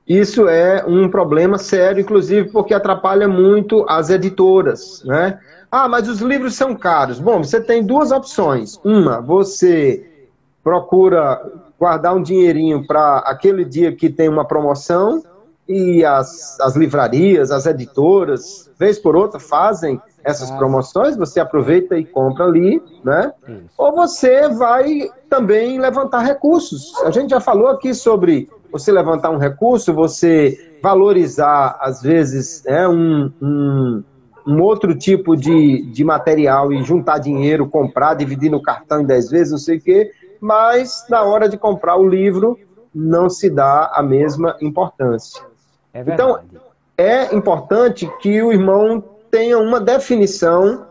Isso é um problema sério, inclusive porque atrapalha muito as editoras, né? Ah, mas os livros são caros. Bom, você tem duas opções. Uma, você procura guardar um dinheirinho para aquele dia que tem uma promoção e as livrarias, as editoras, vez por outra, fazem essas Fazem. promoções, você aproveita e compra ali, né? Isso. Ou você vai também levantar recursos. A gente já falou aqui sobre você levantar um recurso, você valorizar, às vezes, um outro tipo de material e juntar dinheiro, comprar, dividir no cartão em 10 vezes, não sei o quê, mas na hora de comprar o livro não se dá a mesma importância. É Então, verdade. é importante que o irmão tenha uma definição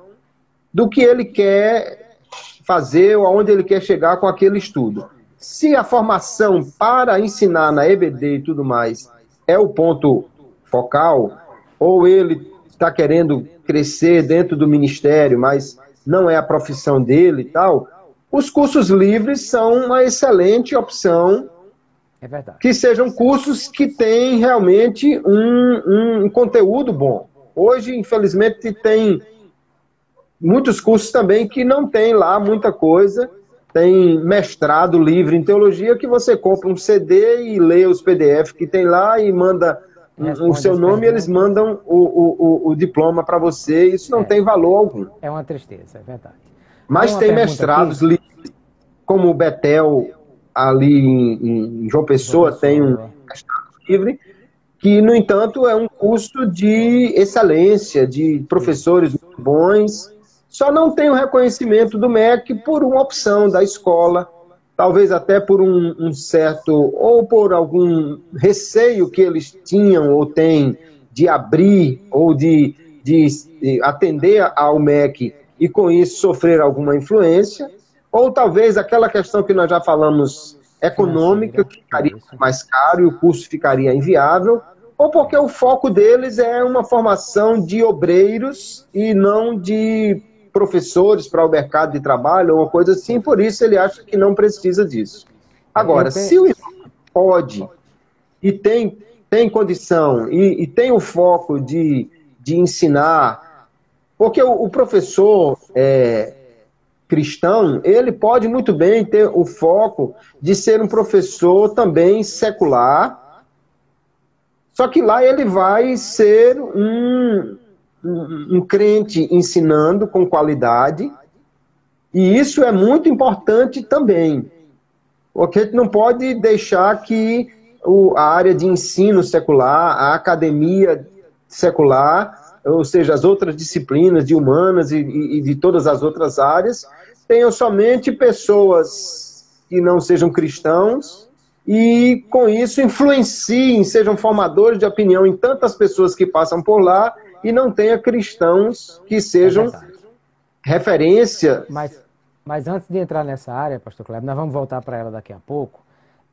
do que ele quer fazer ou aonde ele quer chegar com aquele estudo. Se a formação para ensinar na EBD e tudo mais é o ponto focal, ou ele está querendo crescer dentro do ministério, mas não é a profissão dele e tal, os cursos livres são uma excelente opção, É verdade. que sejam cursos que têm realmente um conteúdo bom. Hoje, infelizmente, tem muitos cursos também que não tem lá muita coisa. Tem mestrado livre em teologia que você compra um CD e lê os PDF que tem lá e manda o Responde seu as nome e eles perguntas. mandam o diploma para você. Isso não É, tem valor algum. é uma tristeza, é verdade. Tem Mas uma tem pergunta aqui, mestrados livres, como o Betel, ali em João João Pessoa, tem um Pessoa. mestrado livre, que, no entanto, é um curso de excelência, de Isso. professores muito bons, só não tem o reconhecimento do MEC por uma opção da escola, talvez até por um certo, ou por algum receio que eles tinham ou têm de abrir ou de atender ao MEC e com isso sofrer alguma influência, ou talvez aquela questão que nós já falamos econômica, Financeira. que ficaria Isso. mais caro e o curso ficaria inviável, ou porque É. o foco deles é uma formação de obreiros e não de professores para o mercado de trabalho ou uma coisa assim, por Perfeito. isso ele acha que não precisa disso. Eu Agora, se o penso. irmão pode e tem condição e tem o foco de ensinar, porque o professor cristão, ele pode muito bem ter o foco de ser um professor também secular, só que lá ele vai ser um crente ensinando com qualidade, e isso é muito importante também, porque a gente não pode deixar que a área de ensino secular, a academia secular, ou seja, as outras disciplinas de humanas e de todas as outras áreas, tenham somente pessoas que não sejam cristãos e, com isso, influenciem, sejam formadores de opinião em tantas pessoas que passam por lá e não tenha cristãos que É sejam verdade. referência. Mas, mas antes de entrar nessa área, Pastor Kleber, nós vamos voltar para ela daqui a pouco.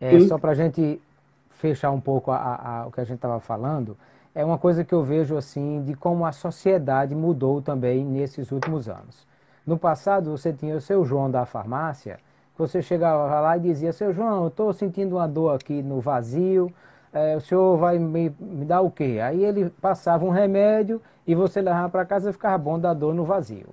Sim. Só para a gente fechar um pouco o que a gente estava falando, é uma coisa que eu vejo assim de como a sociedade mudou também nesses últimos anos. No passado, você tinha o seu João da farmácia, você chegava lá e dizia: seu João, eu estou sentindo uma dor aqui no vazio, o senhor vai me dar o quê? Aí ele passava um remédio e você levava para casa e ficava bom da dor no vazio.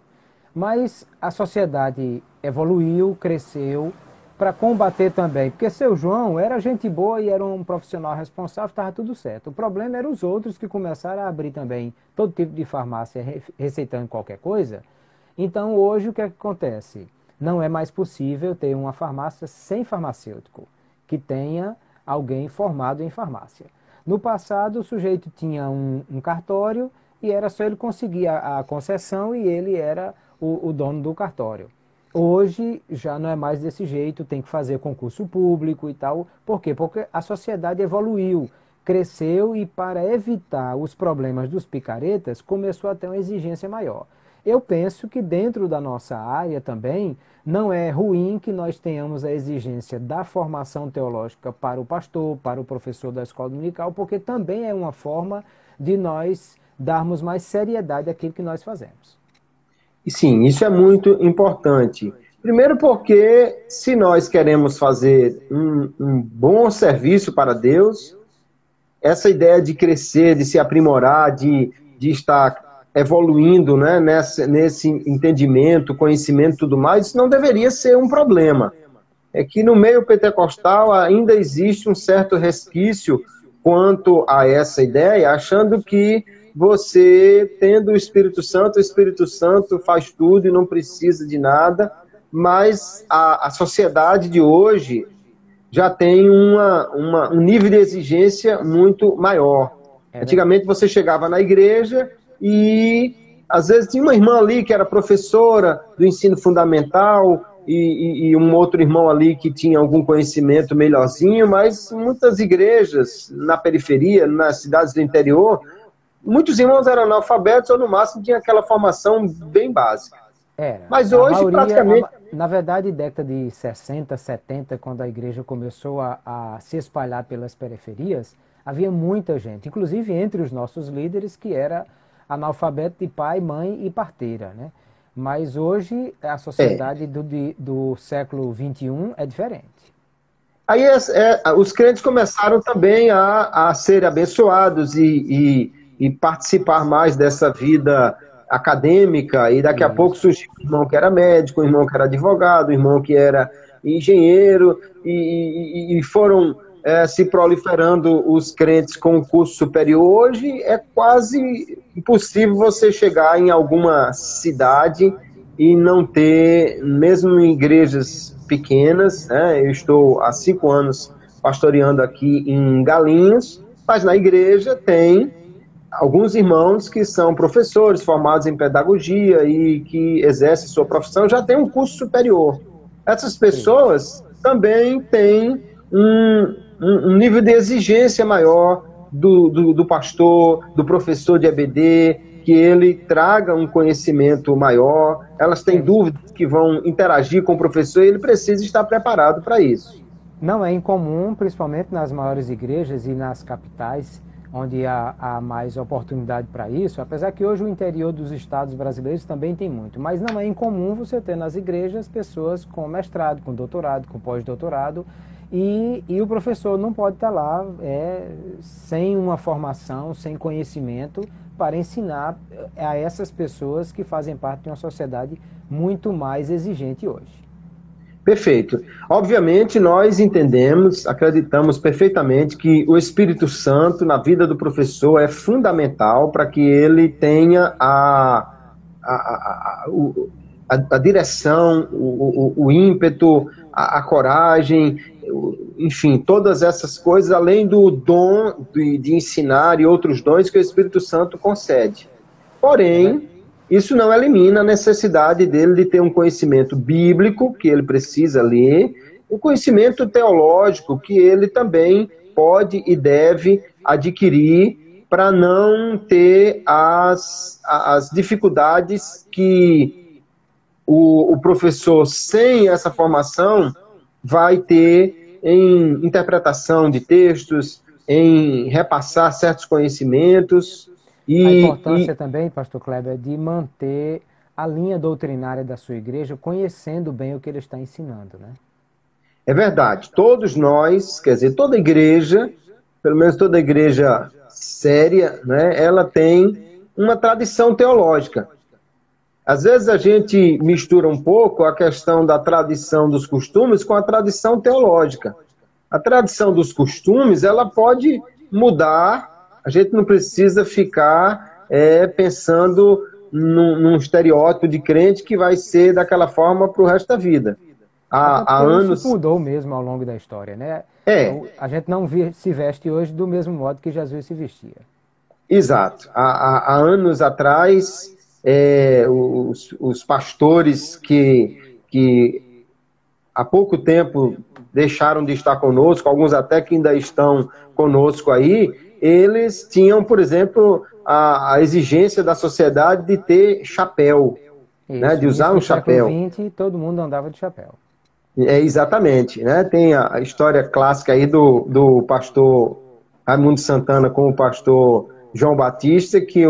Mas a sociedade evoluiu, cresceu para combater também, porque seu João era gente boa e era um profissional responsável, estava tudo certo. O problema eram os outros que começaram a abrir também todo tipo de farmácia receitando qualquer coisa. Então hoje o que é que acontece? Não é mais possível ter uma farmácia sem farmacêutico, que tenha alguém formado em farmácia. No passado o sujeito tinha um cartório e era só ele conseguir a concessão e ele era o dono do cartório. Hoje já não é mais desse jeito, tem que fazer concurso público e tal. Por quê? Porque a sociedade evoluiu, cresceu e para evitar os problemas dos picaretas começou a ter uma exigência maior. Eu penso que dentro da nossa área também não é ruim que nós tenhamos a exigência da formação teológica para o pastor, para o professor da escola dominical, porque também é uma forma de nós darmos mais seriedade àquilo que nós fazemos. sim, isso é muito importante. Primeiro porque se nós queremos fazer um bom serviço para Deus, essa ideia de crescer, de se aprimorar, de estar evoluindo, né, nesse entendimento, conhecimento e tudo mais, isso não deveria ser um problema. É que no meio pentecostal ainda existe um certo resquício quanto a essa ideia, achando que você, tendo o Espírito Santo faz tudo e não precisa de nada, mas a sociedade de hoje já tem um nível de exigência muito maior. Antigamente você chegava na igreja e às vezes tinha uma irmã ali que era professora do ensino fundamental e um outro irmão ali que tinha algum conhecimento melhorzinho, mas muitas igrejas na periferia, nas cidades do interior, muitos irmãos eram analfabetos ou no máximo tinha aquela formação bem básica. Mas hoje praticamente... Na verdade, década de 60, 70, quando a igreja começou a se espalhar pelas periferias, havia muita gente, inclusive entre os nossos líderes, que era analfabeto de pai, mãe e parteira, né? Mas hoje a sociedade do século XXI é diferente. Aí os crentes começaram também a ser abençoados e participar mais dessa vida acadêmica, e daqui a pouco surgiu um irmão que era médico, um irmão que era advogado, um irmão que era engenheiro, e foram se proliferando os crentes com curso superior. Hoje é quase impossível você chegar em alguma cidade e não ter, mesmo em igrejas pequenas, né? Eu estou há 5 anos pastoreando aqui em Galinhos, mas na igreja tem alguns irmãos que são professores formados em pedagogia e que exercem sua profissão, já têm um curso superior. Essas pessoas também têm um nível de exigência maior do pastor, do professor de EBD, que ele traga um conhecimento maior. Elas têm dúvidas que vão interagir com o professor e ele precisa estar preparado para isso. Não é incomum, principalmente nas maiores igrejas e nas capitais, onde há mais oportunidade para isso, apesar que hoje o interior dos estados brasileiros também tem muito, mas não é incomum você ter nas igrejas pessoas com mestrado, com doutorado, com pós-doutorado, e o professor não pode estar lá sem uma formação, sem conhecimento, para ensinar a essas pessoas que fazem parte de uma sociedade muito mais exigente hoje. Perfeito. Obviamente, nós entendemos, acreditamos perfeitamente que o Espírito Santo na vida do professor é fundamental para que ele tenha a direção, o ímpeto, a coragem, enfim, todas essas coisas, além do dom de ensinar e outros dons que o Espírito Santo concede. Porém, isso não elimina a necessidade dele de ter um conhecimento bíblico, que ele precisa ler, um conhecimento teológico, que ele também pode e deve adquirir para não ter as dificuldades que o professor, sem essa formação, vai ter em interpretação de textos, em repassar certos conhecimentos. A importância também, pastor Kleber, de manter a linha doutrinária da sua igreja, conhecendo bem o que ele está ensinando, né? É verdade. Todos nós, quer dizer, toda igreja, pelo menos toda igreja séria, né, ela tem uma tradição teológica. Às vezes a gente mistura um pouco a questão da tradição dos costumes com a tradição teológica. A tradição dos costumes, ela pode mudar. A gente não precisa ficar pensando num estereótipo de crente que vai ser daquela forma para o resto da vida. Há anos... Isso mudou mesmo ao longo da história, né? A gente não se veste hoje do mesmo modo que Jesus se vestia. Exato. Há anos atrás, os pastores que há pouco tempo deixaram de estar conosco, alguns até que ainda estão conosco aí, eles tinham, por exemplo, a exigência da sociedade de ter chapéu, né, de usar um chapéu. No século XX, todo mundo andava de chapéu. Exatamente. Né? Tem a história clássica aí do pastor Raimundo Santana com o pastor João Batista, que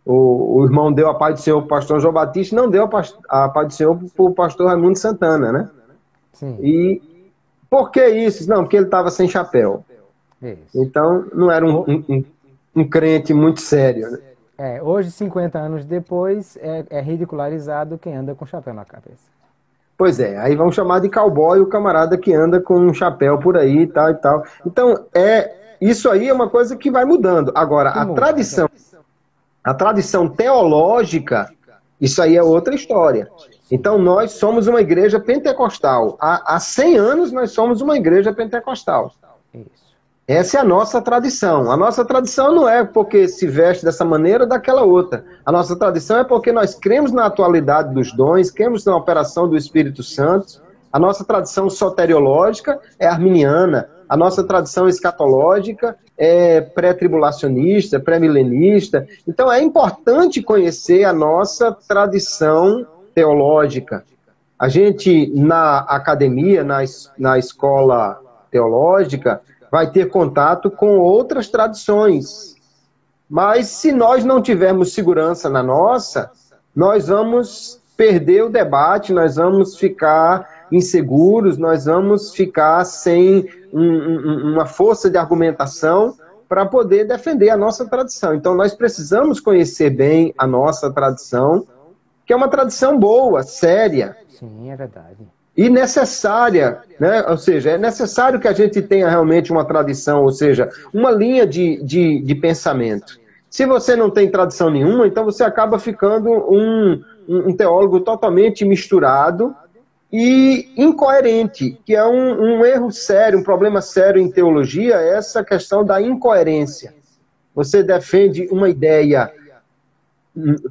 o irmão deu a paz do Senhor para o pastor João Batista, não deu a paz do Senhor para o pastor Raimundo Santana, né? Sim. E por que isso? Não, porque ele estava sem chapéu. Isso. Então, não era um crente muito sério, né? Hoje, 50 anos depois, é ridicularizado quem anda com chapéu na cabeça. Pois é, aí vão chamar de cowboy o camarada que anda com um chapéu por aí e tal e tal. Então, isso aí é uma coisa que vai mudando. Agora, a tradição teológica, isso aí é outra história. Então, nós somos uma igreja pentecostal. Há 100 anos nós somos uma igreja pentecostal. Isso. Essa é a nossa tradição. A nossa tradição não é porque se veste dessa maneira ou daquela outra. A nossa tradição é porque nós cremos na atualidade dos dons, cremos na operação do Espírito Santo. A nossa tradição soteriológica é arminiana. A nossa tradição escatológica é pré-tribulacionista, pré-milenista. Então é importante conhecer a nossa tradição teológica. A gente, na academia, na escola teológica, vai ter contato com outras tradições. Mas se nós não tivermos segurança na nossa, nós vamos perder o debate, nós vamos ficar inseguros, nós vamos ficar sem uma força de argumentação para poder defender a nossa tradição. Então nós precisamos conhecer bem a nossa tradição, que é uma tradição boa, séria. Sim, é verdade. E necessária, né? Ou seja, é necessário que a gente tenha realmente uma tradição, ou seja, uma linha de pensamento. Se você não tem tradição nenhuma, então você acaba ficando um teólogo totalmente misturado e incoerente, que é um erro sério, um problema sério em teologia, é essa questão da incoerência. Você defende uma ideia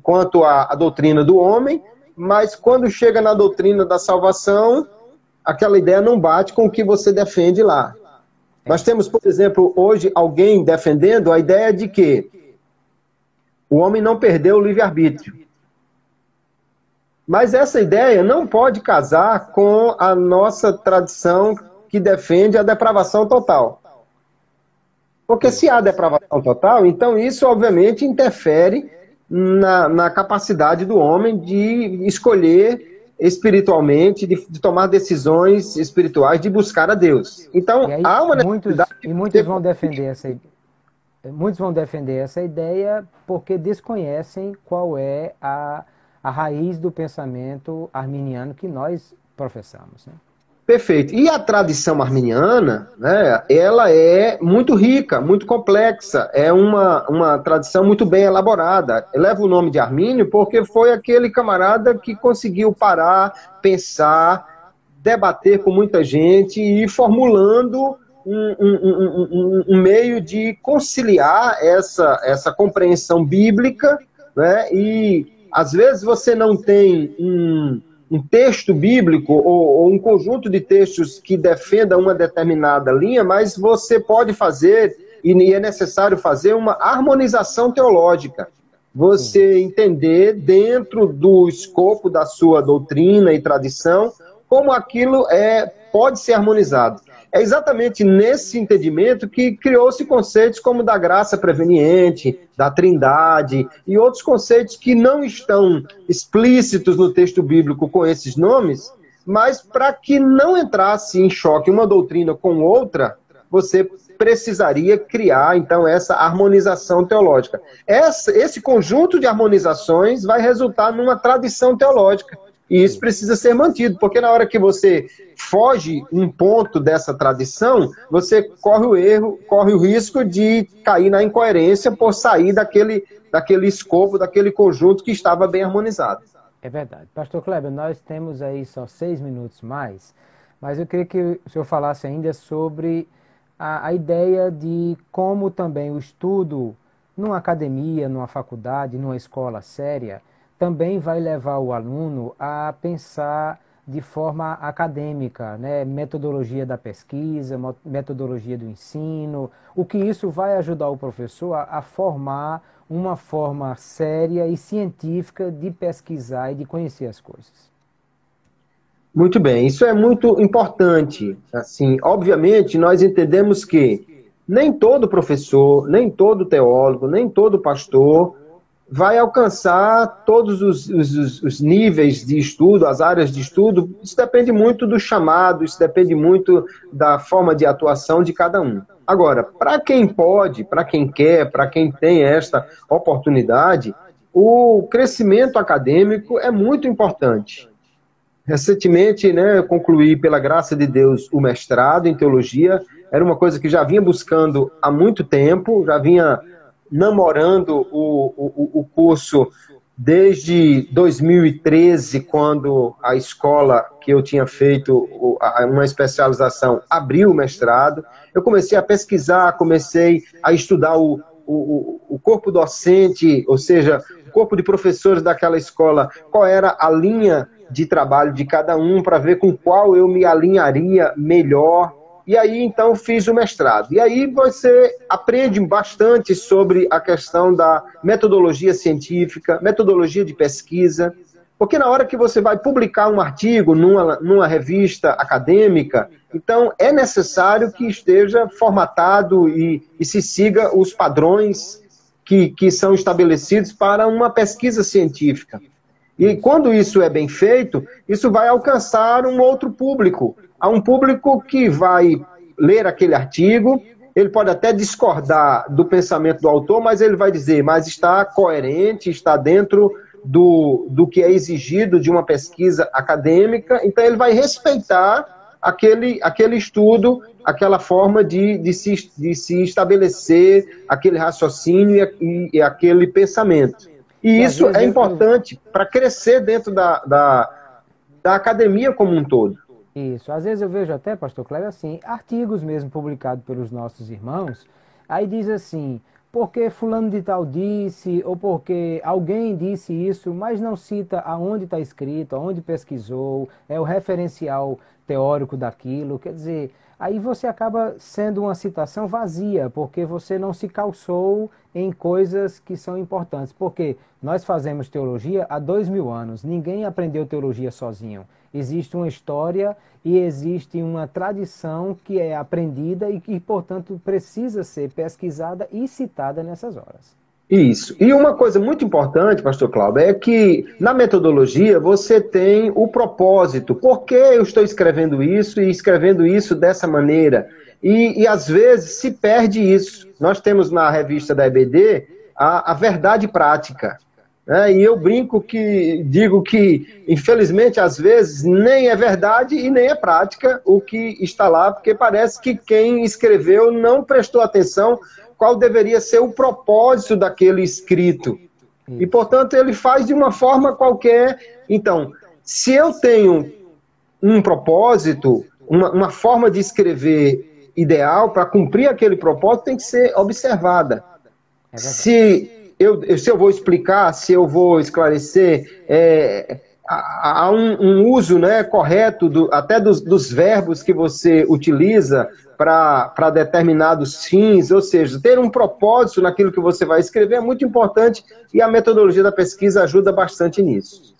quanto à doutrina do homem, mas quando chega na doutrina da salvação, aquela ideia não bate com o que você defende lá. Nós temos, por exemplo, hoje alguém defendendo a ideia de que o homem não perdeu o livre-arbítrio. Mas essa ideia não pode casar com a nossa tradição que defende a depravação total. Porque se há depravação total, então isso obviamente interfere na capacidade do homem de escolher espiritualmente, de tomar decisões espirituais, de buscar a Deus. Então, aí, há uma necessidade... Muitos vão defender essa ideia porque desconhecem qual é a raiz do pensamento arminiano que nós professamos, né? Perfeito. E a tradição arminiana, né, ela é muito rica, muito complexa, é uma tradição muito bem elaborada. Leva o nome de Armínio porque foi aquele camarada que conseguiu parar, pensar, debater com muita gente e ir formulando um meio de conciliar essa compreensão bíblica, né, e às vezes você não tem um texto bíblico ou um conjunto de textos que defenda uma determinada linha, mas você pode fazer, e é necessário fazer, uma harmonização teológica. Você entender dentro do escopo da sua doutrina e tradição como aquilo pode ser harmonizado. É exatamente nesse entendimento que criou-se conceitos como da graça preveniente, da trindade e outros conceitos que não estão explícitos no texto bíblico com esses nomes, mas para que não entrasse em choque uma doutrina com outra, você precisaria criar, então, essa harmonização teológica. Esse conjunto de harmonizações vai resultar numa tradição teológica. E isso precisa ser mantido, porque na hora que você foge um ponto dessa tradição, você corre o risco de cair na incoerência por sair daquele escopo, daquele conjunto que estava bem harmonizado. É verdade. Pastor Kleber, nós temos aí só 6 minutos mais, mas eu queria que o senhor falasse ainda sobre a ideia de como também o estudo numa academia, numa faculdade, numa escola séria, também vai levar o aluno a pensar de forma acadêmica, né? Metodologia da pesquisa, metodologia do ensino, o que isso vai ajudar o professor a formar uma forma séria e científica de pesquisar e de conhecer as coisas. Muito bem, isso é muito importante. Assim, obviamente, nós entendemos que nem todo professor, nem todo teólogo, nem todo pastor vai alcançar todos os níveis de estudo, as áreas de estudo. Isso depende muito do chamado, isso depende muito da forma de atuação de cada um. Agora, para quem pode, para quem quer, para quem tem esta oportunidade, o crescimento acadêmico é muito importante. Recentemente, né, eu concluí, pela graça de Deus, o mestrado em teologia. Era uma coisa que já vinha buscando há muito tempo, já vinha namorando o curso desde 2013, quando a escola que eu tinha feito uma especialização abriu o mestrado. Eu comecei a pesquisar, comecei a estudar o corpo docente, ou seja, o corpo de professores daquela escola, qual era a linha de trabalho de cada um, para ver com qual eu me alinharia melhor. E aí, então, fiz o mestrado. E aí você aprende bastante sobre a questão da metodologia científica, metodologia de pesquisa, porque na hora que você vai publicar um artigo numa revista acadêmica, então é necessário que esteja formatado e se siga os padrões que são estabelecidos para uma pesquisa científica. E quando isso é bem feito, isso vai alcançar um outro público. Há um público que vai ler aquele artigo, ele pode até discordar do pensamento do autor, mas ele vai dizer, mas está coerente, está dentro do que é exigido de uma pesquisa acadêmica, então ele vai respeitar aquele estudo, aquela forma de se estabelecer, aquele raciocínio e aquele pensamento. E isso é importante para crescer dentro da academia como um todo. Isso. Às vezes eu vejo até, pastor Cléber, assim, artigos mesmo publicados pelos nossos irmãos, aí diz assim, porque fulano de tal disse, ou porque alguém disse isso, mas não cita aonde está escrito, aonde pesquisou, é o referencial teórico daquilo. Quer dizer, aí você acaba sendo uma citação vazia, porque você não se calçou em coisas que são importantes. Porque nós fazemos teologia há 2000 anos, ninguém aprendeu teologia sozinho. Existe uma história e existe uma tradição que é aprendida e que, portanto, precisa ser pesquisada e citada nessas horas. Isso. E uma coisa muito importante, pastor Cláudio, é que na metodologia você tem o propósito. Por que eu estou escrevendo isso e escrevendo isso dessa maneira? E às vezes se perde isso. Nós temos na revista da EBD a verdade prática. E eu digo que, infelizmente, às vezes, nem é verdade e nem é prática o que está lá, porque parece que quem escreveu não prestou atenção qual deveria ser o propósito daquele escrito. E, portanto, ele faz de uma forma qualquer. Então, se eu tenho um propósito, uma forma de escrever ideal para cumprir aquele propósito, tem que ser observada. Se eu vou explicar, se eu vou esclarecer, há um uso, né, correto até dos verbos que você utiliza para determinados fins, ou seja, ter um propósito naquilo que você vai escrever é muito importante e a metodologia da pesquisa ajuda bastante nisso.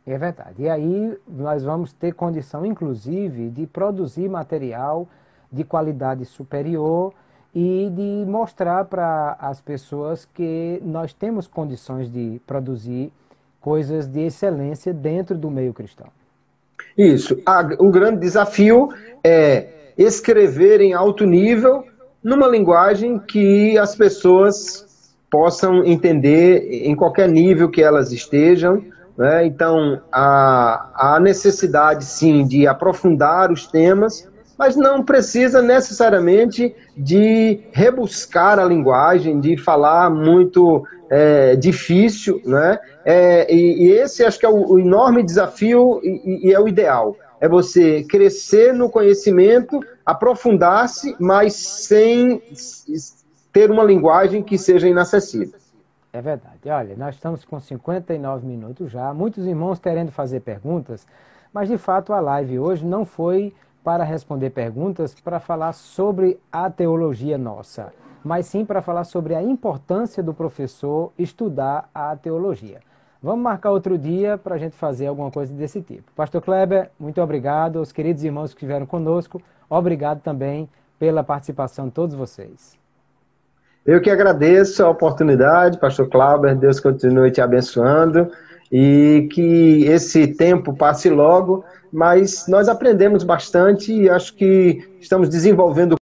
É verdade. E aí nós vamos ter condição, inclusive, de produzir material de qualidade superior e de mostrar para as pessoas que nós temos condições de produzir coisas de excelência dentro do meio cristão. Isso. O grande desafio é escrever em alto nível, numa linguagem que as pessoas possam entender em qualquer nível que elas estejam, né? Então, há necessidade, sim, de aprofundar os temas, mas não precisa necessariamente de rebuscar a linguagem, de falar muito difícil, né? E esse acho que é o enorme desafio e é o ideal. É você crescer no conhecimento, aprofundar-se, mas sem ter uma linguagem que seja inacessível. É verdade. Olha, nós estamos com 59 minutos já, muitos irmãos querendo fazer perguntas, mas de fato a live hoje não foi para responder perguntas, para falar sobre a teologia nossa, mas sim para falar sobre a importância do professor estudar a teologia. Vamos marcar outro dia para a gente fazer alguma coisa desse tipo. Pastor Kleber, muito obrigado. Os queridos irmãos que estiveram conosco, obrigado também pela participação de todos vocês. Eu que agradeço a oportunidade, pastor Clauber, Deus continue te abençoando e que esse tempo passe logo, mas nós aprendemos bastante e acho que estamos desenvolvendo